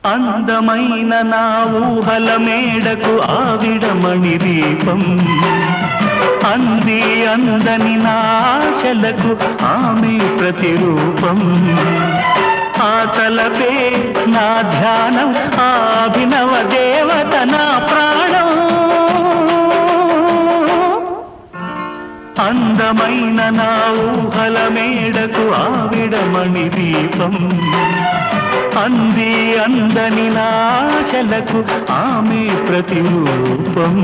అందమైన నా ఊహల మేడకు ఆవిడమణి దీపం అంది అందని నా ఆశలకు ఆమె ప్రతిరూపం ఆ తలపే నా ధ్యానం ఆ అభినవ దేవత నా ప్రాణం అందమైన నా ఊహల మేడకు ఆవిడమణి దీపం అంది అందని నాశలకు ఆమె ప్రతిరూపం